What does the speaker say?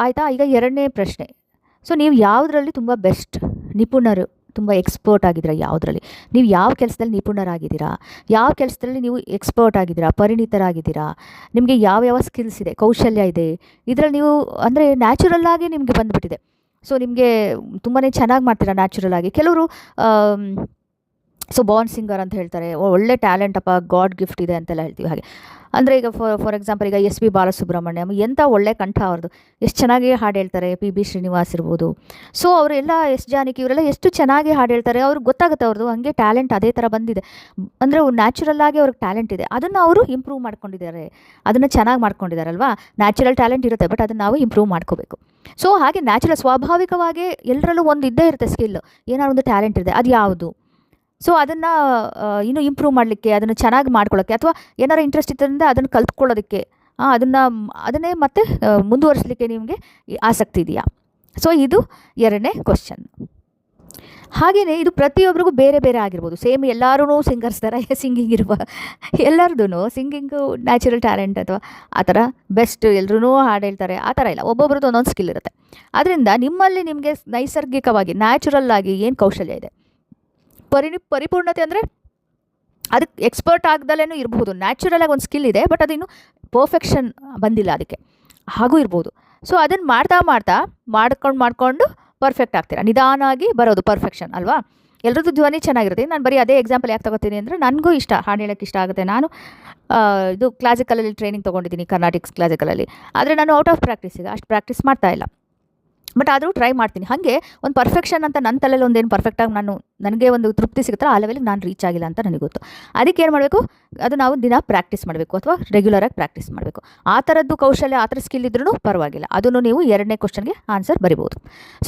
ಆಯಿತಾ. ಈಗ ಎರಡನೇ ಪ್ರಶ್ನೆ, ಸೊ ನೀವು ಯಾವುದರಲ್ಲಿ ತುಂಬ ಬೆಸ್ಟ್ ನಿಪುಣರು, ತುಂಬ ಎಕ್ಸ್ಪರ್ಟ್ ಆಗಿದ್ದೀರಾ ಯಾವುದರಲ್ಲಿ, ನೀವು ಯಾವ ಕೆಲಸದಲ್ಲಿ ನಿಪುಣರಾಗಿದ್ದೀರಾ, ಯಾವ ಕೆಲಸದಲ್ಲಿ ನೀವು ಎಕ್ಸ್ಪರ್ಟ್ ಆಗಿದ್ದೀರಾ, ಪರಿಣಿತರಾಗಿದ್ದೀರಾ, ನಿಮಗೆ ಯಾವ ಸ್ಕಿಲ್ಸ್ ಇದೆ, ಕೌಶಲ್ಯ ಇದೆ, ಇದರಲ್ಲಿ ನೀವು ಅಂದರೆ ನ್ಯಾಚುರಲ್ಲಾಗಿ ನಿಮಗೆ ಬಂದುಬಿಟ್ಟಿದೆ. ಸೊ ನಿಮಗೆ ತುಂಬಾ ಚೆನ್ನಾಗಿ ಮಾಡ್ತೀರಾ ನ್ಯಾಚುರಲ್ ಆಗಿ. ಕೆಲವರು ಸೊ ಬಾರ್ನ್ ಸಿಂಗರ್ ಅಂತ ಹೇಳ್ತಾರೆ, ಒಳ್ಳೆ ಟ್ಯಾಲೆಂಟ್ ಅಪ್ಪ, ಗಾಡ್ ಗಿಫ್ಟ್ ಇದೆ ಅಂತೆಲ್ಲ ಹೇಳ್ತೀವಿ. ಹಾಗೆ ಅಂದರೆ ಈಗ ಫಾರ್ ಎಕ್ಸಾಂಪಲ್ ಈಗ ಎಸ್ ಪಿ ಬಾಲಸುಬ್ರಹ್ಮಣ್ಯಂ, ಎಂಥ ಒಳ್ಳೆ ಕಂಠ ಅವ್ರದ್ದು, ಎಷ್ಟು ಚೆನ್ನಾಗಿ ಹಾಡು ಹೇಳ್ತಾರೆ. ಪಿ ಬಿ ಶ್ರೀನಿವಾಸ್ ಇರ್ಬೋದು. ಸೊ ಅವರೆಲ್ಲ ಎಸ್ ಜಾನಕಿ ಇವರೆಲ್ಲ ಎಷ್ಟು ಚೆನ್ನಾಗಿ ಹಾಡು ಹೇಳ್ತಾರೆ, ಅವ್ರಿಗೆ ಗೊತ್ತಾಗುತ್ತೆ ಅವ್ರದ್ದು ಹಂಗೆ ಟ್ಯಾಲೆಂಟ್ ಅದೇ ಥರ ಬಂದಿದೆ. ಅಂದರೆ ನ್ಯಾಚುರಲ್ ಆಗಿ ಅವ್ರಿಗೆ ಟ್ಯಾಲೆಂಟ್ ಇದೆ, ಅದನ್ನು ಅವರು ಇಂಪ್ರೂವ್ ಮಾಡ್ಕೊಂಡಿದ್ದಾರೆ, ಅದನ್ನು ಚೆನ್ನಾಗಿ ಮಾಡ್ಕೊಂಡಿದ್ದಾರಲ್ವಾ. ನ್ಯಾಚುರಲ್ ಟ್ಯಾಲೆಂಟ್ ಇರುತ್ತೆ, ಬಟ್ ಅದನ್ನು ನಾವು ಇಂಪ್ರೂವ್ ಮಾಡ್ಕೋಬೇಕು. ಸೊ ಹಾಗೆ ನ್ಯಾಚುರಲ್ ಸ್ವಾಭಾವಿಕವಾಗಿ ಎಲ್ಲರಲ್ಲೂ ಒಂದು ಇದ್ದೇ ಇರುತ್ತೆ ಸ್ಕಿಲ್, ಏನಾದ್ರು ಒಂದು ಟ್ಯಾಲೆಂಟ್ ಇದೆ, ಅದು ಯಾವುದು. ಸೊ ಅದನ್ನು ಇನ್ನೂ ಇಂಪ್ರೂವ್ ಮಾಡಲಿಕ್ಕೆ, ಅದನ್ನು ಚೆನ್ನಾಗಿ ಮಾಡ್ಕೊಳ್ಳೋಕ್ಕೆ, ಅಥವಾ ಏನಾರು ಇಂಟ್ರೆಸ್ಟ್ ಇದ್ದರಿಂದ ಅದನ್ನು ಕಲ್ತ್ಕೊಳ್ಳೋದಕ್ಕೆ, ಅದನ್ನೇ ಮತ್ತೆ ಮುಂದುವರಿಸಲಿಕ್ಕೆ ನಿಮಗೆ ಆಸಕ್ತಿ ಇದೆಯಾ. ಸೊ ಇದು ಎರಡನೇ ಕ್ವಶನ್. ಹಾಗೆಯೇ ಇದು ಪ್ರತಿಯೊಬ್ಬರಿಗೂ ಬೇರೆ ಬೇರೆ ಆಗಿರ್ಬೋದು. ಸೇಮ್ ಎಲ್ಲರೂ ಸಿಂಗರ್ಸ್ ಥರ ಸಿಂಗಿಂಗ್ ಇರುವ ಎಲ್ಲರದೂ ಸಿಂಗಿಂಗು ನ್ಯಾಚುರಲ್ ಟ್ಯಾಲೆಂಟ್ ಅಥವಾ ಆ ಥರ ಬೆಸ್ಟ್ ಎಲ್ಲರೂ ಹಾಡು ಹೇಳ್ತಾರೆ ಆ ಥರ ಇಲ್ಲ, ಒಬ್ಬೊಬ್ರದ್ದು ಒಂದೊಂದು ಸ್ಕಿಲ್ ಇರುತ್ತೆ. ಅದರಿಂದ ನಿಮ್ಮಲ್ಲಿ ನಿಮಗೆ ನೈಸರ್ಗಿಕವಾಗಿ ನ್ಯಾಚುರಲ್ ಆಗಿ ಏನು ಕೌಶಲ್ಯ ಇದೆ, ಪರಿಪೂರ್ಣತೆ ಅಂದರೆ ಅದಕ್ಕೆ ಎಕ್ಸ್ಪರ್ಟ್ ಆಗ್ದಲೇ ಇರಬಹುದು. ನ್ಯಾಚುರಲಾಗಿ ಒಂದು ಸ್ಕಿಲ್ ಇದೆ, ಬಟ್ ಅದು ಇನ್ನೂ ಪರ್ಫೆಕ್ಷನ್ ಬಂದಿಲ್ಲ, ಅದಕ್ಕೆ ಹಾಗೂ ಇರ್ಬೋದು. ಸೊ ಅದನ್ನು ಮಾಡ್ಕೊಂಡು ಪರ್ಫೆಕ್ಟ್ ಆಗ್ತೀರಾ, ನಿಧಾನಾಗಿ ಬರೋದು ಪರ್ಫೆಕ್ಷನ್ ಅಲ್ವಾ. ಎಲ್ಲರದ್ದು ಧ್ವನಿ ಚೆನ್ನಾಗಿರುತ್ತೆ. ನಾನು ಬರೀ ಅದೇ ಎಕ್ಸಾಂಪಲ್ ಯಾಕೆ ತಗೋತೀನಿ ಅಂದರೆ, ನನಗೂ ಇಷ್ಟ ಹಾಡು ಹೇಳೋಕ್ಕೆ ಇಷ್ಟ ಆಗುತ್ತೆ. ನಾನು ಇದು ಕ್ಲಾಸಿಕಲಲ್ಲಿ ಟ್ರೈನಿಂಗ್ ತೊಗೊಂಡಿದ್ದೀನಿ, ಕರ್ನಾಟಿಕ್ಸ್ ಕ್ಲಾಸಿಕಲಲ್ಲಿ. ಆದರೆ ನಾನು ಔಟ್ ಆಫ್ ಪ್ರಾಕ್ಟೀಸಿಗೆ ಅಷ್ಟು ಪ್ರಾಕ್ಟೀಸ್ ಮಾಡ್ತಾಯಿಲ್ಲ, ಬಟ್ ಆದರೂ ಟ್ರೈ ಮಾಡ್ತೀನಿ. ಹಾಗೆ ಒಂದು ಪರ್ಫೆಕ್ಷನ್ ಅಂತ ನನ್ನ ತಲೆಯಲ್ಲಿ ಒಂದೇನು ಪರ್ಫೆಕ್ಟಾಗಿ ನನಗೆ ಒಂದು ತೃಪ್ತಿ ಸಿಗುತ್ತಲ್ಲ, ಆ ಲೆವೆಲ್ಗೆ ನಾನು ರೀಚ್ ಆಗಿಲ್ಲ ಅಂತ ನನಗೆ ಗೊತ್ತು. ಅದಕ್ಕೆ ಏನು ಮಾಡಬೇಕು, ಅದು ನಾವು ದಿನ ಪ್ರಾಕ್ಟೀಸ್ ಮಾಡಬೇಕು, ಅಥವಾ ರೆಗ್ಯುಲರಾಗಿ ಪ್ರಾಕ್ಟೀಸ್ ಮಾಡಬೇಕು. ಆ ಥರದ್ದು ಕೌಶಲ್ಯ, ಆ ಥರ ಸ್ಕಿಲ್ ಇದ್ರೂ ಪರವಾಗಿಲ್ಲ, ಅದನ್ನು ನೀವು ಎರಡನೇ ಕ್ವಶನ್ಗೆ ಆನ್ಸರ್ ಬರಿಬೋದು. ಸೊ